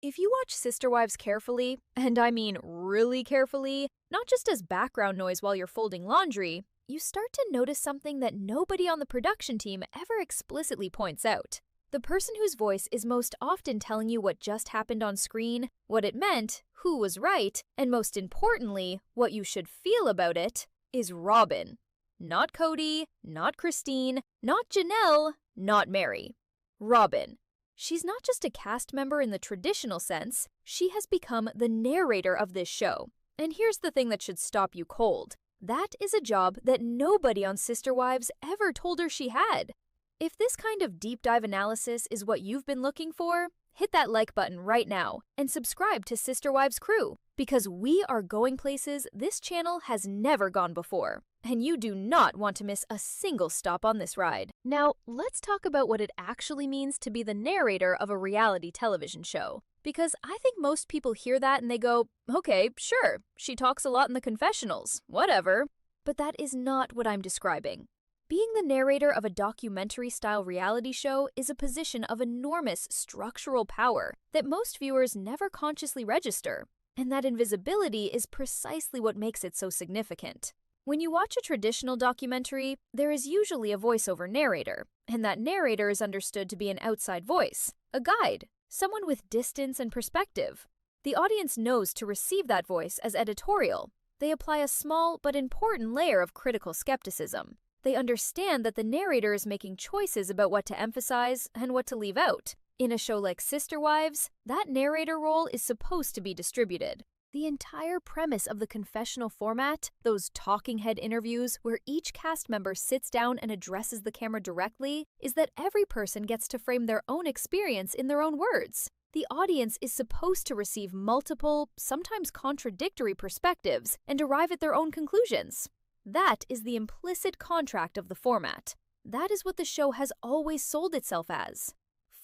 If you watch Sister Wives carefully, and I mean really carefully, not just as background noise while you're folding laundry, you start to notice something that nobody on the production team ever explicitly points out. The person whose voice is most often telling you what just happened on screen, what it meant, who was right, and most importantly, what you should feel about it, is Robyn. Not Kody, not Christine, not Janelle, not Meri. Robyn. She's not just a cast member in the traditional sense, she has become the narrator of this show. And here's the thing that should stop you cold. That is a job that nobody on Sister Wives ever told her she had. If this kind of deep dive analysis is what you've been looking for, hit that like button right now and subscribe to Sister Wives Crew, because we are going places this channel has never gone before, and you do not want to miss a single stop on this ride. Now, let's talk about what it actually means to be the narrator of a reality television show, because I think most people hear that and they go, okay, sure, she talks a lot in the confessionals, whatever. But that is not what I'm describing. Being the narrator of a documentary-style reality show is a position of enormous structural power that most viewers never consciously register, and that invisibility is precisely what makes it so significant. When you watch a traditional documentary, there is usually a voiceover narrator, and that narrator is understood to be an outside voice, a guide, someone with distance and perspective. The audience knows to receive that voice as editorial. They apply a small but important layer of critical skepticism. They understand that the narrator is making choices about what to emphasize and what to leave out. In a show like Sister Wives, that narrator role is supposed to be distributed. The entire premise of the confessional format, those talking head interviews where each cast member sits down and addresses the camera directly, is that every person gets to frame their own experience in their own words. The audience is supposed to receive multiple, sometimes contradictory perspectives and arrive at their own conclusions. That is the implicit contract of the format. That is what the show has always sold itself as.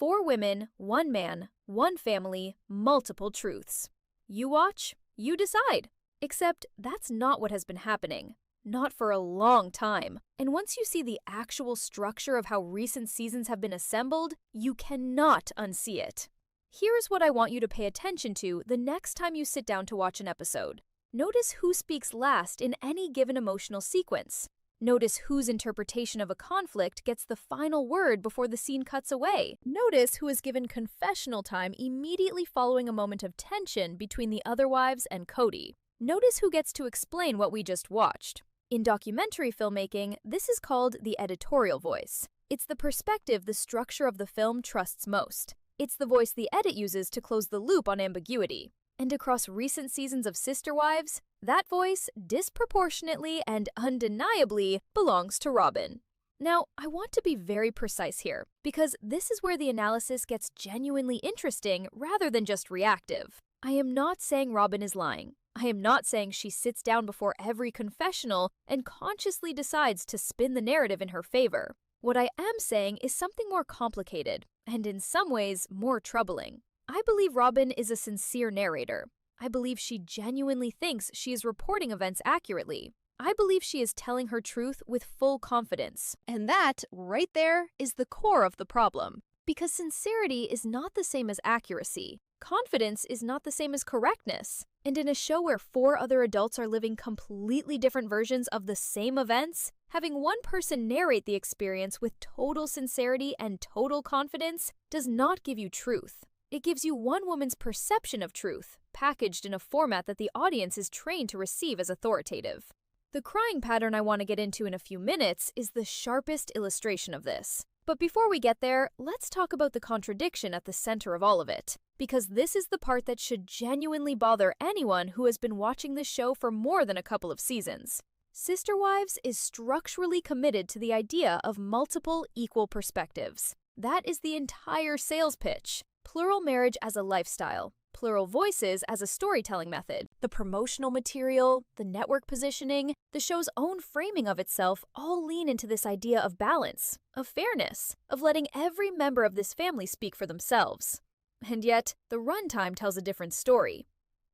4 women, 1 man, 1 family, multiple truths. You watch, you decide. Except that's not what has been happening. Not for a long time. And once you see the actual structure of how recent seasons have been assembled, you cannot unsee it. Here's what I want you to pay attention to the next time you sit down to watch an episode. Notice who speaks last in any given emotional sequence. Notice whose interpretation of a conflict gets the final word before the scene cuts away. Notice who is given confessional time immediately following a moment of tension between the other wives and Kody. Notice who gets to explain what we just watched. In documentary filmmaking, this is called the editorial voice. It's the perspective the structure of the film trusts most. It's the voice the edit uses to close the loop on ambiguity. And across recent seasons of Sister Wives, that voice disproportionately and undeniably belongs to Robyn. Now, I want to be very precise here, because this is where the analysis gets genuinely interesting rather than just reactive. I am not saying Robyn is lying. I am not saying she sits down before every confessional and consciously decides to spin the narrative in her favor. What I am saying is something more complicated, and in some ways more troubling. I believe Robyn is a sincere narrator. I believe she genuinely thinks she is reporting events accurately. I believe she is telling her truth with full confidence. And that, right there, is the core of the problem. Because sincerity is not the same as accuracy. Confidence is not the same as correctness. And in a show where 4 other adults are living completely different versions of the same events, having one person narrate the experience with total sincerity and total confidence does not give you truth. It gives you one woman's perception of truth, packaged in a format that the audience is trained to receive as authoritative. The crying pattern I want to get into in a few minutes is the sharpest illustration of this. But before we get there, let's talk about the contradiction at the center of all of it, because this is the part that should genuinely bother anyone who has been watching this show for more than a couple of seasons. Sister Wives is structurally committed to the idea of multiple equal perspectives. That is the entire sales pitch. Plural marriage as a lifestyle, plural voices as a storytelling method, the promotional material, the network positioning, the show's own framing of itself all lean into this idea of balance, of fairness, of letting every member of this family speak for themselves. And yet, the runtime tells a different story.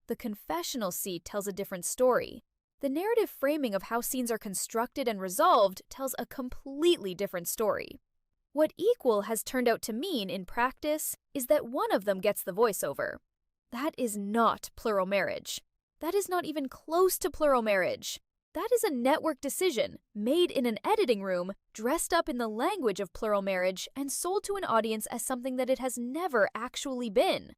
The confessional seat tells a different story. The narrative framing of how scenes are constructed and resolved tells a completely different story. What equal has turned out to mean in practice is that one of them gets the voiceover. That is not plural marriage. That is not even close to plural marriage. That is a network decision made in an editing room, dressed up in the language of plural marriage, and sold to an audience as something that it has never actually been.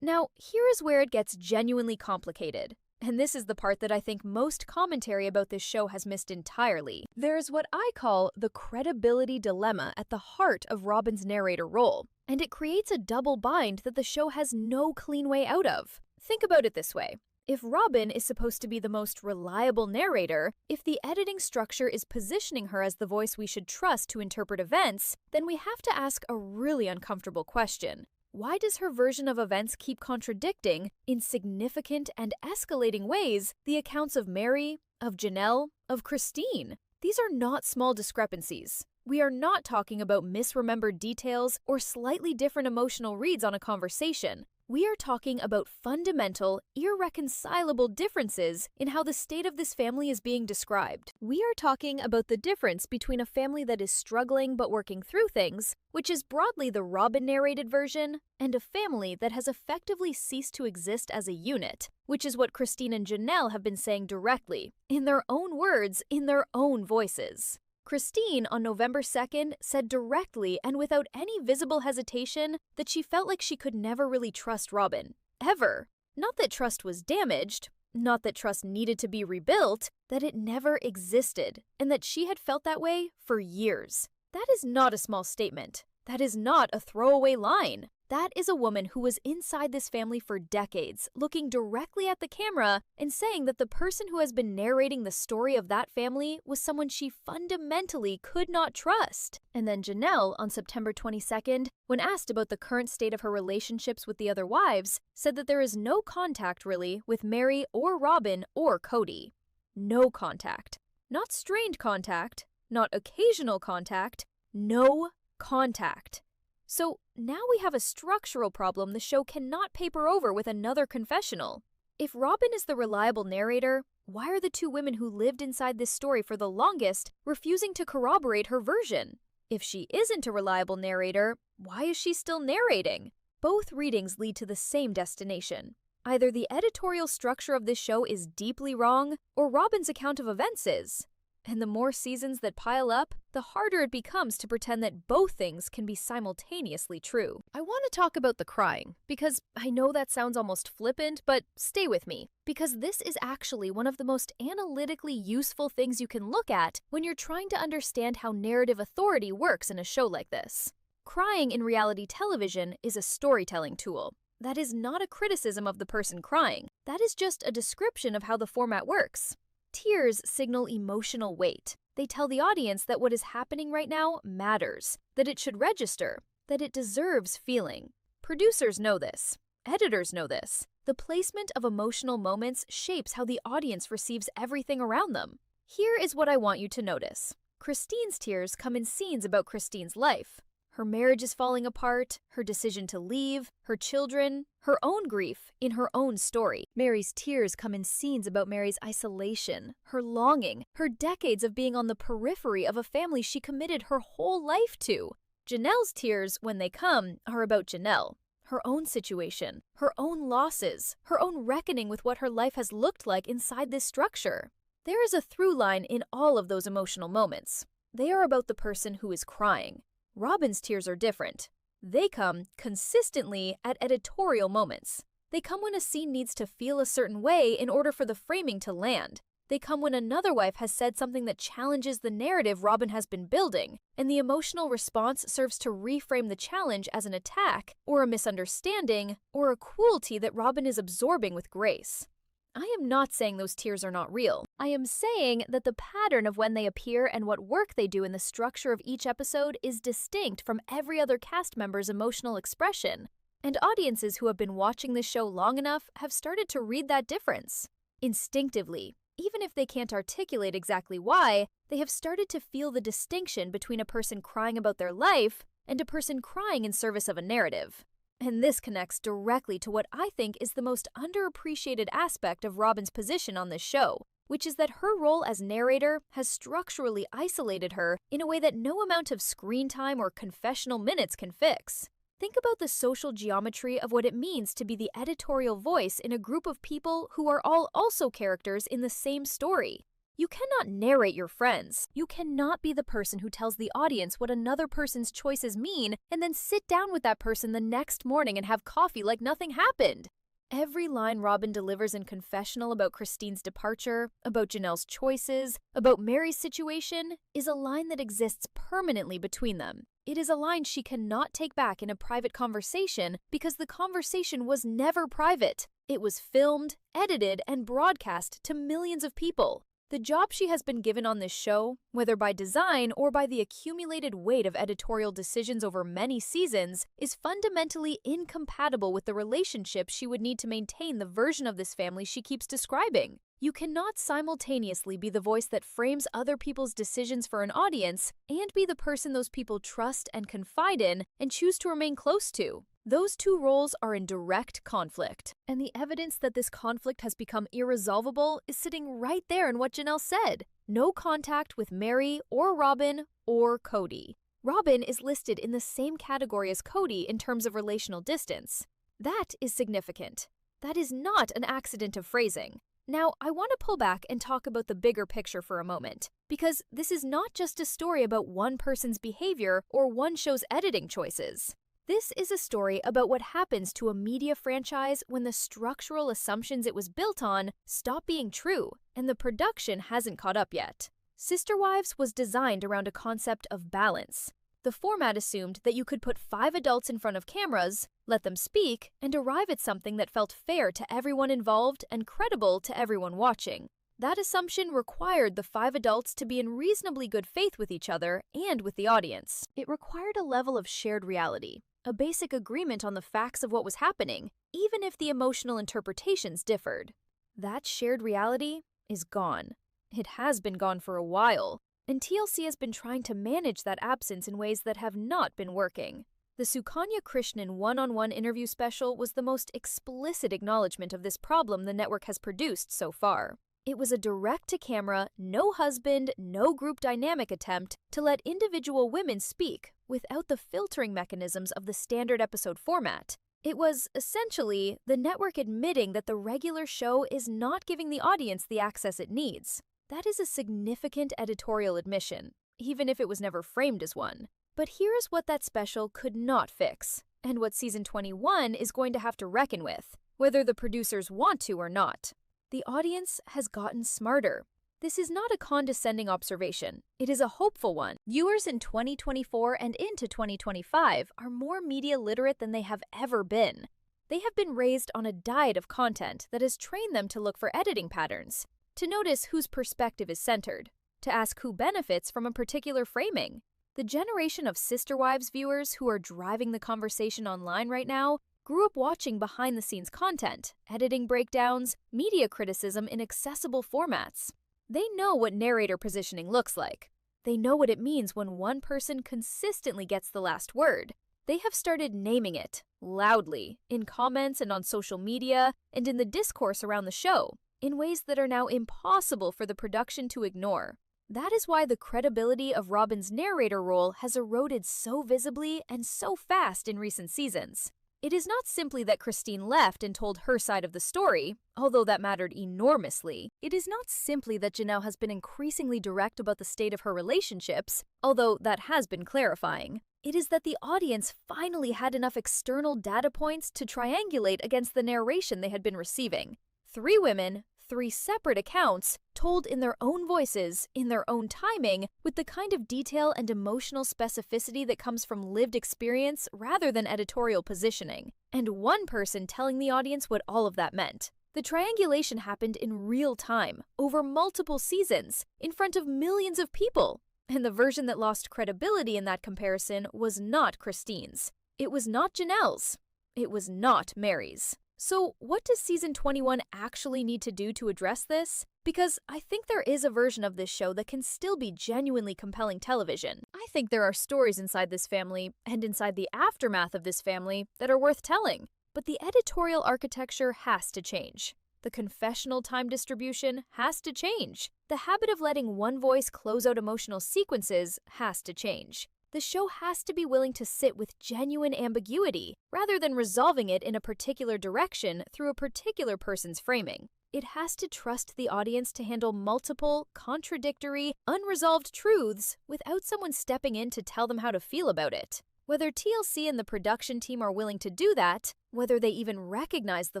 Now, here is where it gets genuinely complicated. And this is the part that I think most commentary about this show has missed entirely. There's what I call the credibility dilemma at the heart of Robyn's narrator role, and it creates a double bind that the show has no clean way out of. Think about it this way. If Robyn is supposed to be the most reliable narrator, if the editing structure is positioning her as the voice we should trust to interpret events, then we have to ask a really uncomfortable question. Why does her version of events keep contradicting, in significant and escalating ways, the accounts of Meri, of Janelle, of Christine? These are not small discrepancies. We are not talking about misremembered details or slightly different emotional reads on a conversation. We are talking about fundamental, irreconcilable differences in how the state of this family is being described. We are talking about the difference between a family that is struggling but working through things, which is broadly the Robyn narrated version, and a family that has effectively ceased to exist as a unit, which is what Christine and Janelle have been saying directly, in their own words, in their own voices. Christine, on November 2nd, said directly and without any visible hesitation that she felt like she could never really trust Robyn. Ever. Not that trust was damaged, not that trust needed to be rebuilt, that it never existed, and that she had felt that way for years. That is not a small statement. That is not a throwaway line. That is a woman who was inside this family for decades, looking directly at the camera and saying that the person who has been narrating the story of that family was someone she fundamentally could not trust. And then Janelle, on September 22nd, when asked about the current state of her relationships with the other wives, said that there is no contact, really, with Meri or Robyn or Kody. No contact. Not strained contact, not occasional contact, no contact. So now we have a structural problem the show cannot paper over with another confessional. If Robyn is the reliable narrator, why are the two women who lived inside this story for the longest refusing to corroborate her version? If she isn't a reliable narrator, why is she still narrating? Both readings lead to the same destination. Either the editorial structure of this show is deeply wrong, or Robyn's account of events is. And the more seasons that pile up, the harder it becomes to pretend that both things can be simultaneously true. I want to talk about the crying, because I know that sounds almost flippant, but stay with me, because this is actually one of the most analytically useful things you can look at when you're trying to understand how narrative authority works in a show like this. Crying in reality television is a storytelling tool. That is not a criticism of the person crying. That is just a description of how the format works. Tears signal emotional weight. They tell the audience that what is happening right now matters, that it should register, that it deserves feeling. Producers know this. Editors know this. The placement of emotional moments shapes how the audience receives everything around them. Here is what I want you to notice. Christine's tears come in scenes about Christine's life. Her marriage is falling apart, her decision to leave, her children, her own grief in her own story. Meri's tears come in scenes about Meri's isolation, her longing, her decades of being on the periphery of a family she committed her whole life to. Janelle's tears, when they come, are about Janelle, her own situation, her own losses, her own reckoning with what her life has looked like inside this structure. There is a through line in all of those emotional moments. They are about the person who is crying. Robyn's tears are different. They come consistently at editorial moments. They come when a scene needs to feel a certain way in order for the framing to land. They come when another wife has said something that challenges the narrative Robyn has been building, and the emotional response serves to reframe the challenge as an attack, or a misunderstanding, or a cruelty that Robyn is absorbing with grace. I am not saying those tears are not real. I am saying that the pattern of when they appear and what work they do in the structure of each episode is distinct from every other cast member's emotional expression, and audiences who have been watching this show long enough have started to read that difference. Instinctively, even if they can't articulate exactly why, they have started to feel the distinction between a person crying about their life and a person crying in service of a narrative. And this connects directly to what I think is the most underappreciated aspect of Robyn's position on this show, which is that her role as narrator has structurally isolated her in a way that no amount of screen time or confessional minutes can fix. Think about the social geometry of what it means to be the editorial voice in a group of people who are all also characters in the same story. You cannot narrate your friends. You cannot be the person who tells the audience what another person's choices mean and then sit down with that person the next morning and have coffee like nothing happened. Every line Robyn delivers in Confessional about Christine's departure, about Janelle's choices, about Meri's situation, is a line that exists permanently between them. It is a line she cannot take back in a private conversation because the conversation was never private. It was filmed, edited, and broadcast to millions of people. The job she has been given on this show, whether by design or by the accumulated weight of editorial decisions over many seasons, is fundamentally incompatible with the relationship she would need to maintain the version of this family she keeps describing. You cannot simultaneously be the voice that frames other people's decisions for an audience and be the person those people trust and confide in and choose to remain close to. Those two roles are in direct conflict, and the evidence that this conflict has become irresolvable is sitting right there in what Janelle said. No contact with Meri or Robyn or Kody. Robyn is listed in the same category as Kody in terms of relational distance. That is significant. That is not an accident of phrasing. Now, I want to pull back and talk about the bigger picture for a moment, because this is not just a story about one person's behavior or one show's editing choices. This is a story about what happens to a media franchise when the structural assumptions it was built on stop being true and the production hasn't caught up yet. Sister Wives was designed around a concept of balance. The format assumed that you could put 5 adults in front of cameras, let them speak, and arrive at something that felt fair to everyone involved and credible to everyone watching. That assumption required the 5 adults to be in reasonably good faith with each other and with the audience. It required a level of shared reality, a basic agreement on the facts of what was happening, even if the emotional interpretations differed. That shared reality is gone. It has been gone for a while, and TLC has been trying to manage that absence in ways that have not been working. The Sukanya Krishnan one-on-one interview special was the most explicit acknowledgement of this problem the network has produced so far. It was a direct-to-camera, no husband, no group dynamic attempt to let individual women speak without the filtering mechanisms of the standard episode format. It was, essentially, the network admitting that the regular show is not giving the audience the access it needs. That is a significant editorial admission, even if it was never framed as one. But here's what that special could not fix, and what Season 21 is going to have to reckon with, whether the producers want to or not. The audience has gotten smarter. This is not a condescending observation. It is a hopeful one. Viewers in 2024 and into 2025 are more media literate than they have ever been. They have been raised on a diet of content that has trained them to look for editing patterns, to notice whose perspective is centered, to ask who benefits from a particular framing. The generation of Sister Wives viewers who are driving the conversation online right now grew up watching behind-the-scenes content, editing breakdowns, media criticism in accessible formats. They know what narrator positioning looks like. They know what it means when one person consistently gets the last word. They have started naming it, loudly, in comments and on social media, and in the discourse around the show, in ways that are now impossible for the production to ignore. That is why the credibility of Robyn's narrator role has eroded so visibly and so fast in recent seasons. It is not simply that Christine left and told her side of the story, although that mattered enormously. It is not simply that Janelle has been increasingly direct about the state of her relationships, although that has been clarifying. It is that the audience finally had enough external data points to triangulate against the narration they had been receiving. 3 women, 3 separate accounts, told in their own voices, in their own timing, with the kind of detail and emotional specificity that comes from lived experience rather than editorial positioning, and one person telling the audience what all of that meant. The triangulation happened in real time, over multiple seasons, in front of millions of people, and the version that lost credibility in that comparison was not Christine's. It was not Janelle's. It was not Meri's. So what does Season 21 actually need to do to address this? Because I think there is a version of this show that can still be genuinely compelling television. I think there are stories inside this family, and inside the aftermath of this family, that are worth telling. But the editorial architecture has to change. The confessional time distribution has to change. The habit of letting one voice close out emotional sequences has to change. The show has to be willing to sit with genuine ambiguity, rather than resolving it in a particular direction through a particular person's framing. It has to trust the audience to handle multiple, contradictory, unresolved truths without someone stepping in to tell them how to feel about it. Whether TLC and the production team are willing to do that, whether they even recognize the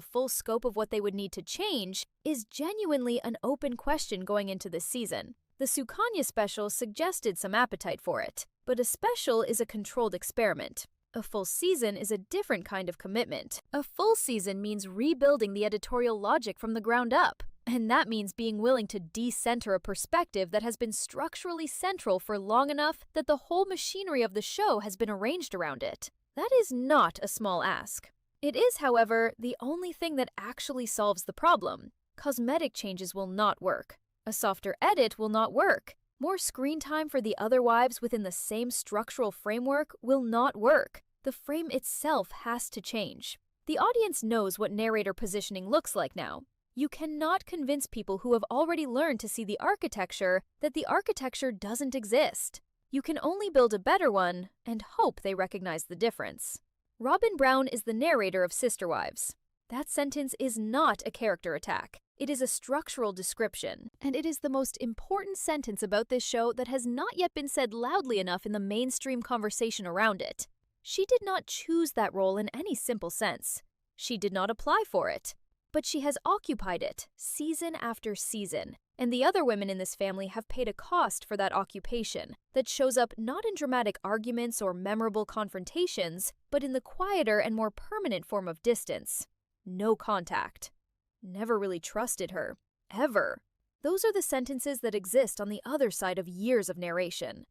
full scope of what they would need to change, is genuinely an open question going into this season. The Sukanya special suggested some appetite for it, but a special is a controlled experiment. A full season is a different kind of commitment. A full season means rebuilding the editorial logic from the ground up, and that means being willing to decenter a perspective that has been structurally central for long enough that the whole machinery of the show has been arranged around it. That is not a small ask. It is, however, the only thing that actually solves the problem. Cosmetic changes will not work. A softer edit will not work. More screen time for the other wives within the same structural framework will not work. The frame itself has to change. The audience knows what narrator positioning looks like now. You cannot convince people who have already learned to see the architecture that the architecture doesn't exist. You can only build a better one and hope they recognize the difference. Robyn Brown is the narrator of Sister Wives. That sentence is not a character attack. It is a structural description, and it is the most important sentence about this show that has not yet been said loudly enough in the mainstream conversation around it. She did not choose that role in any simple sense. She did not apply for it, but she has occupied it season after season, and the other women in this family have paid a cost for that occupation that shows up not in dramatic arguments or memorable confrontations, but in the quieter and more permanent form of distance. No contact. Never really trusted her. Ever. Those are the sentences that exist on the other side of years of narration.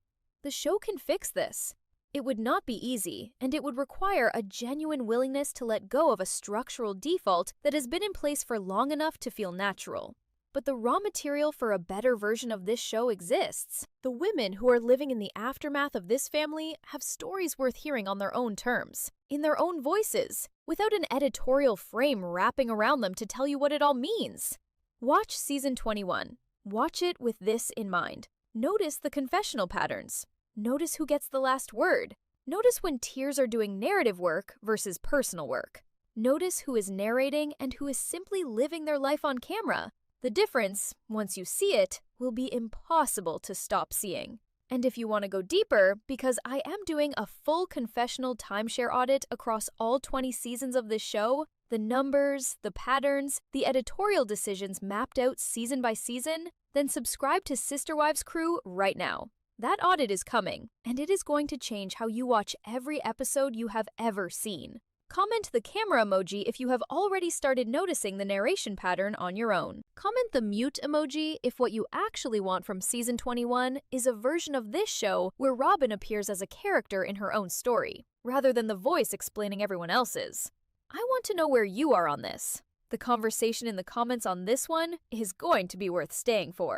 The show can fix this. It would not be easy, and it would require a genuine willingness to let go of a structural default that has been in place for long enough to feel natural. But the raw material for a better version of this show exists. The women who are living in the aftermath of this family have stories worth hearing on their own terms, in their own voices, without an editorial frame wrapping around them to tell you what it all means. Watch season 21. Watch it with this in mind. Notice the confessional patterns. Notice who gets the last word. Notice when tears are doing narrative work versus personal work. Notice who is narrating and who is simply living their life on camera. The difference, once you see it, will be impossible to stop seeing. And if you want to go deeper, because I am doing a full confessional timeshare audit across all 20 seasons of this show, the numbers, the patterns, the editorial decisions mapped out season by season, then subscribe to Sister Wives Crew right now. That audit is coming, and it is going to change how you watch every episode you have ever seen. Comment the camera emoji if you have already started noticing the narration pattern on your own. Comment the mute emoji if what you actually want from season 21 is a version of this show where Robyn appears as a character in her own story, rather than the voice explaining everyone else's. I want to know where you are on this. The conversation in the comments on this one is going to be worth staying for.